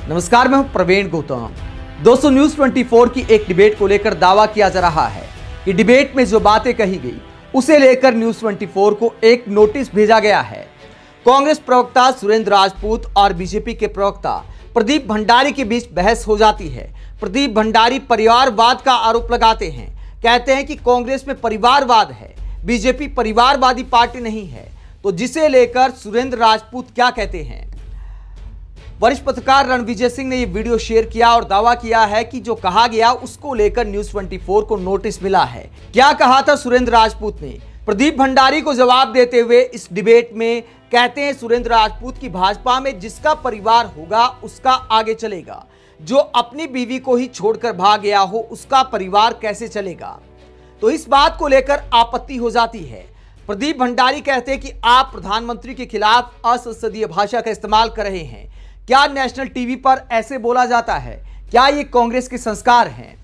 नमस्कार, मैं हूं प्रवीण गौतम। दोस्तों, न्यूज 24 की एक डिबेट को लेकर दावा किया जा रहा है कि डिबेट में जो बातें कही गई उसे लेकर न्यूज 24 को एक नोटिस भेजा गया है। कांग्रेस प्रवक्ता सुरेंद्र राजपूत और बीजेपी के प्रवक्ता प्रदीप भंडारी के बीच बहस हो जाती है। प्रदीप भंडारी परिवारवाद का आरोप लगाते हैं, कहते हैं कि कांग्रेस में परिवारवाद है, बीजेपी परिवारवादी पार्टी नहीं है। तो जिसे लेकर सुरेंद्र राजपूत क्या कहते हैं? वरिष्ठ पत्रकार रणविजय सिंह ने यह वीडियो शेयर किया और दावा किया है कि जो कहा गया उसको लेकर न्यूज 24 को नोटिस मिला है। क्या कहा था सुरेंद्र राजपूत ने? प्रदीप भंडारी को जवाब देते हुए इस डिबेट में कहते हैं सुरेंद्र राजपूत की भाजपा में जिसका परिवार होगा उसका आगे चलेगा, जो अपनी बीवी को ही छोड़कर भाग गया हो उसका परिवार कैसे चलेगा। तो इस बात को लेकर आपत्ति हो जाती है। प्रदीप भंडारी कहते हैं कि आप प्रधानमंत्री के खिलाफ असंसदीय भाषा का इस्तेमाल कर रहे हैं। क्या नेशनल टीवी पर ऐसे बोला जाता है? क्या ये कांग्रेस के संस्कार हैं?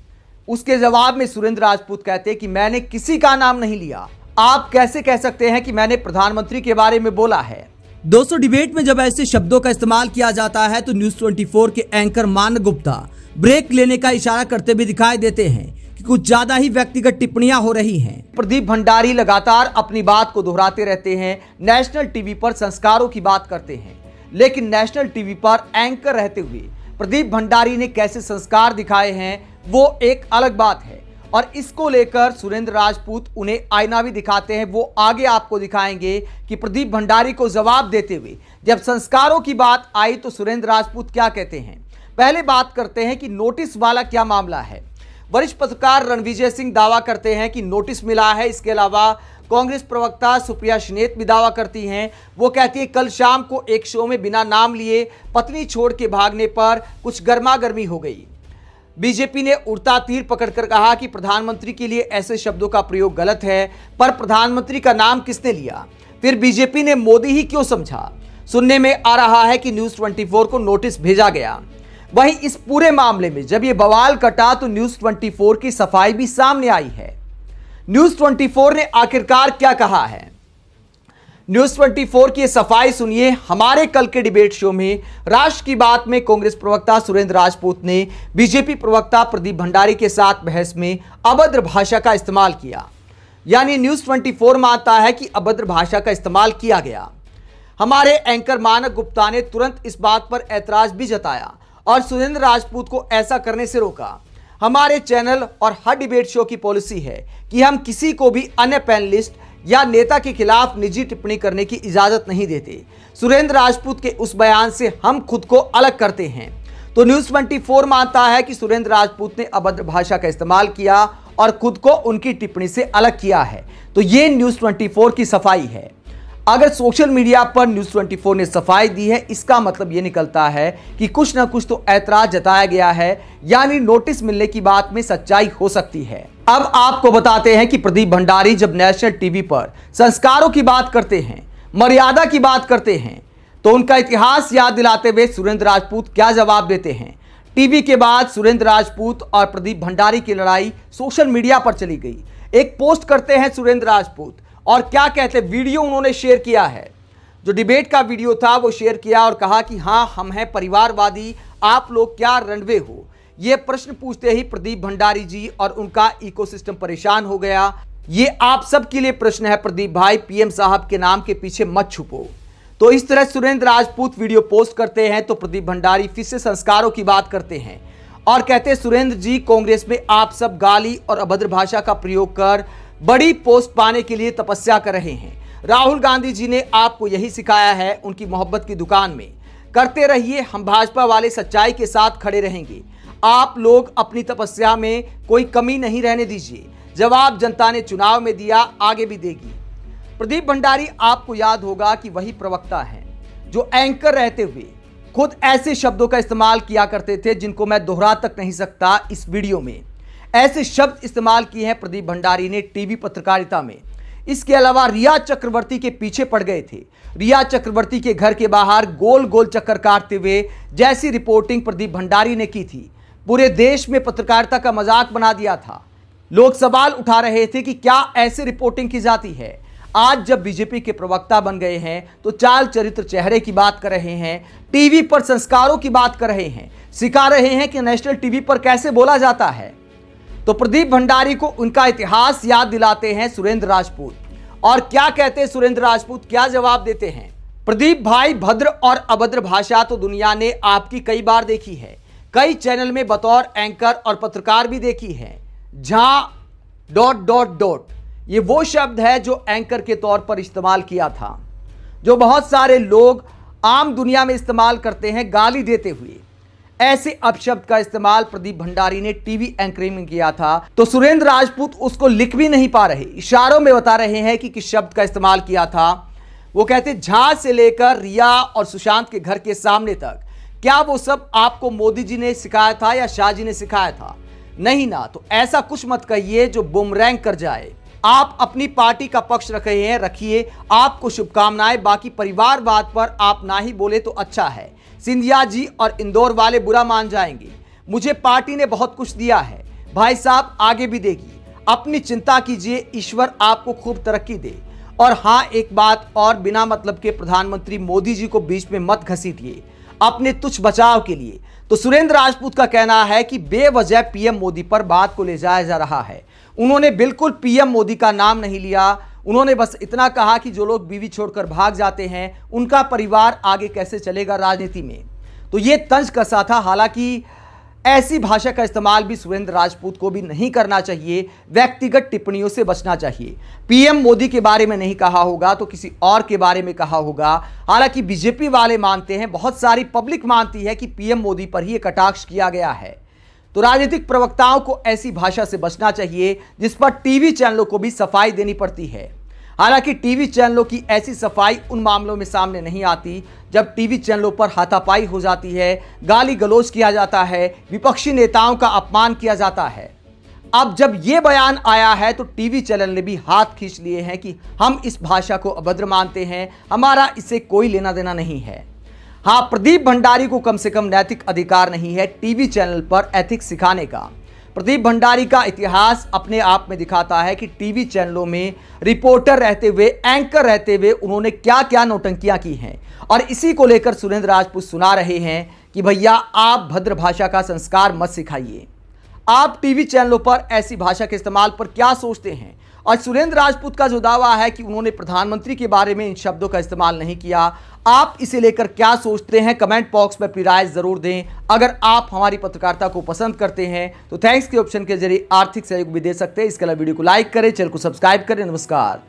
उसके जवाब में सुरेंद्र राजपूत कहते हैं कि मैंने किसी का नाम नहीं लिया। आप कैसे कह सकते हैं कि मैंने प्रधानमंत्री के बारे में बोला है? दोस्तों, डिबेट में जब ऐसे शब्दों का इस्तेमाल किया जाता है तो न्यूज 24 के एंकर मानव गुप्ता ब्रेक लेने का इशारा करते हुए दिखाई देते हैं कि कुछ ज्यादा ही व्यक्तिगत टिप्पणियां हो रही हैं। प्रदीप भंडारी लगातार अपनी बात को दोहराते रहते हैं। नेशनल टीवी पर संस्कारों की बात करते हैं, लेकिन नेशनल टीवी पर एंकर रहते हुए प्रदीप भंडारी ने कैसे संस्कार दिखाए हैं वो एक अलग बात है। और इसको लेकर सुरेंद्र राजपूत उन्हें आईना भी दिखाते हैं। वो आगे आपको दिखाएंगे कि प्रदीप भंडारी को जवाब देते हुए जब संस्कारों की बात आई तो सुरेंद्र राजपूत क्या कहते हैं। पहले बात करते हैं कि नोटिस वाला क्या मामला है। वरिष्ठ पत्रकार रणविजय सिंह दावा करते हैं कि नोटिस मिला है। इसके अलावा कांग्रेस प्रवक्ता सुप्रिया श्नेत भी दावा करती हैं। वो कहती है कल शाम को एक शो में बिना नाम लिए पत्नी छोड़ के भागने पर कुछ गर्मागर्मी हो गई। बीजेपी ने उड़ता तीर पकड़कर कहा कि प्रधानमंत्री के लिए ऐसे शब्दों का प्रयोग गलत है, पर प्रधानमंत्री का नाम किसने लिया? फिर बीजेपी ने मोदी ही क्यों समझा? सुनने में आ रहा है कि न्यूज 24 को नोटिस भेजा गया। वहीं इस पूरे मामले में जब ये बवाल कटा तो न्यूज 24 की सफाई भी सामने आई है। न्यूज 24 ने आखिरकार क्या कहा है? न्यूज 24 की सफाई सुनिए। हमारे कल के डिबेट शो में राष्ट्र की बात में कांग्रेस प्रवक्ता सुरेंद्र राजपूत ने बीजेपी प्रवक्ता प्रदीप भंडारी के साथ बहस में अभद्र भाषा का इस्तेमाल किया। यानी न्यूज 24 मानता है कि अभद्र भाषा का इस्तेमाल किया गया। हमारे एंकर मानव गुप्ता ने तुरंत इस बात पर ऐतराज भी जताया और सुरेंद्र राजपूत को ऐसा करने से रोका। हमारे चैनल और हर डिबेट शो की पॉलिसी है कि हम किसी को भी अन्य पैनलिस्ट या नेता के खिलाफ निजी टिप्पणी करने की इजाजत नहीं देते। सुरेंद्र राजपूत के उस बयान से हम खुद को अलग करते हैं। तो न्यूज 24 मानता है कि सुरेंद्र राजपूत ने अभद्र भाषा का इस्तेमाल किया और खुद को उनकी टिप्पणी से अलग किया है। तो ये न्यूज 24 की सफाई है। अगर सोशल मीडिया पर न्यूज 24 ने सफाई दी है, इसका मतलब यह निकलता है कि कुछ ना कुछ तो ऐतराज जताया गया है, यानी नोटिस मिलने की बात में सच्चाई हो सकती है। अब आपको बताते हैं कि प्रदीप भंडारी जब नेशनल टीवी पर संस्कारों की बात करते हैं, मर्यादा की बात करते हैं, तो उनका इतिहास याद दिलाते हुए सुरेंद्र राजपूत क्या जवाब देते हैं। टीवी के बाद सुरेंद्र राजपूत और प्रदीप भंडारी की लड़ाई सोशल मीडिया पर चली गई। एक पोस्ट करते हैं सुरेंद्र राजपूत और क्या कहते, वीडियो उन्होंने शेयर किया है। जो डिबेट का वीडियो था वो शेयर किया और कहा कि हाँ, हम हैं परिवारवादी, आप लोग क्या रणवे हो? ये प्रश्न पूछते ही प्रदीप भंडारी जी और उनका इकोसिस्टम परेशान हो गया। ये आप सबके लिए प्रश्न है प्रदीप भाई, पीएम साहब के नाम के पीछे मत छुपो। तो इस तरह सुरेंद्र राजपूत वीडियो पोस्ट करते हैं तो प्रदीप भंडारी फिर से संस्कारों की बात करते हैं और कहते हैं सुरेंद्र जी, कांग्रेस में आप सब गाली और अभद्र भाषा का प्रयोग कर बड़ी पोस्ट पाने के लिए तपस्या कर रहे हैं। राहुल गांधी जी ने आपको यही सिखाया है उनकी मोहब्बत की दुकान में। करते रहिए, हम भाजपा वाले सच्चाई के साथ खड़े रहेंगे। आप लोग अपनी तपस्या में कोई कमी नहीं रहने दीजिए। जवाब जनता ने चुनाव में दिया, आगे भी देगी। प्रदीप भंडारी, आपको याद होगा कि वही प्रवक्ता हैं जो एंकर रहते हुए खुद ऐसे शब्दों का इस्तेमाल किया करते थे जिनको मैं दोहरा तक नहीं सकता। इस वीडियो में ऐसे शब्द इस्तेमाल किए हैं प्रदीप भंडारी ने टीवी पत्रकारिता में। इसके अलावा रिया चक्रवर्ती के पीछे पड़ गए थे। रिया चक्रवर्ती के घर के बाहर गोल गोल चक्कर काटते हुए जैसी रिपोर्टिंग प्रदीप भंडारी ने की थी, पूरे देश में पत्रकारिता का मजाक बना दिया था। लोग सवाल उठा रहे थे कि क्या ऐसी रिपोर्टिंग की जाती है? आज जब बीजेपी के प्रवक्ता बन गए हैं तो चाल चरित्र चेहरे की बात कर रहे हैं, टीवी पर संस्कारों की बात कर रहे हैं, सिखा रहे हैं कि नेशनल टीवी पर कैसे बोला जाता है। तो प्रदीप भंडारी को उनका इतिहास याद दिलाते हैं सुरेंद्र राजपूत। और क्या कहते हैं सुरेंद्र राजपूत, क्या जवाब देते हैं? प्रदीप भाई, भद्र और अभद्र भाषा तो दुनिया ने आपकी कई बार देखी है, कई चैनल में बतौर एंकर और पत्रकार भी देखी है। जहां ... ये वो शब्द है जो एंकर के तौर पर इस्तेमाल किया था, जो बहुत सारे लोग आम दुनिया में इस्तेमाल करते हैं गाली देते हुए। ऐसे अपशब्द का इस्तेमाल प्रदीप भंडारी ने टीवी एंकरिंग में किया था, तो सुरेंद्र राजपूत उसको लिख भी नहीं पा रहे, इशारों में बता रहे हैं कि किस शब्द का इस्तेमाल किया था। वो कहते झां से लेकर रिया और सुशांत के घर के सामने तक, क्या वो सब आपको मोदी जी ने सिखाया था या शाह जी ने सिखाया था? नहीं ना, तो ऐसा कुछ मत कहिए जो बुमरैंग कर जाए। आप अपनी पार्टी का पक्ष रख रहे हैं, रखिए, आपको शुभकामनाएं। बाकी परिवारवाद पर आप ना ही बोले तो अच्छा है। सिंधिया जी और इंदौर वाले बुरा मान जाएंगे। मुझे पार्टी ने बहुत कुछ दिया है भाई साहब, आगे भी देगी। अपनी चिंता कीजिए, ईश्वर आपको खूब तरक्की दे। और हाँ, एक बात और, बिना मतलब के प्रधानमंत्री मोदी जी को बीच में मत घसीटिए अपने तुच्छ बचाव के लिए। तो सुरेंद्र राजपूत का कहना है कि बेवजह पीएम मोदी पर बात को ले जाया जा रहा है। उन्होंने बिल्कुल पीएम मोदी का नाम नहीं लिया, उन्होंने बस इतना कहा कि जो लोग बीवी छोड़कर भाग जाते हैं उनका परिवार आगे कैसे चलेगा राजनीति में। तो ये तंज कसा था। हालांकि ऐसी भाषा का इस्तेमाल भी सुरेंद्र राजपूत को भी नहीं करना चाहिए, व्यक्तिगत टिप्पणियों से बचना चाहिए। पीएम मोदी के बारे में नहीं कहा होगा तो किसी और के बारे में कहा होगा। हालांकि बीजेपी वाले मानते हैं, बहुत सारी पब्लिक मानती है कि पीएम मोदी पर ही कटाक्ष किया गया है। तो राजनीतिक प्रवक्ताओं को ऐसी भाषा से बचना चाहिए जिस पर टीवी चैनलों को भी सफाई देनी पड़ती है। हालांकि टीवी चैनलों की ऐसी सफाई उन मामलों में सामने नहीं आती जब टीवी चैनलों पर हाथापाई हो जाती है, गाली गलौज किया जाता है, विपक्षी नेताओं का अपमान किया जाता है। अब जब ये बयान आया है तो टीवी चैनल ने भी हाथ खींच लिए हैं कि हम इस भाषा को अभद्र मानते हैं, हमारा इससे कोई लेना देना नहीं है। हाँ, प्रदीप भंडारी को कम से कम नैतिक अधिकार नहीं है टीवी चैनल पर एथिक्स सिखाने का। प्रदीप भंडारी का इतिहास अपने आप में दिखाता है कि टीवी चैनलों में रिपोर्टर रहते हुए, एंकर रहते हुए उन्होंने क्या क्या नौटंकियां की हैं। और इसी को लेकर सुरेंद्र राजपूत सुना रहे हैं कि भैया आप भद्र भाषा का संस्कार मत सिखाइए। आप टीवी चैनलों पर ऐसी भाषा के इस्तेमाल पर क्या सोचते हैं? और सुरेंद्र राजपूत का जो दावा है कि उन्होंने प्रधानमंत्री के बारे में इन शब्दों का इस्तेमाल नहीं किया, आप इसे लेकर क्या सोचते हैं? कमेंट बॉक्स में अपनी राय जरूर दें। अगर आप हमारी पत्रकारिता को पसंद करते हैं तो थैंक्स के ऑप्शन के जरिए आर्थिक सहयोग भी दे सकते हैं। इसके अलावा वीडियो को लाइक करें, चैनल को सब्सक्राइब करें। नमस्कार।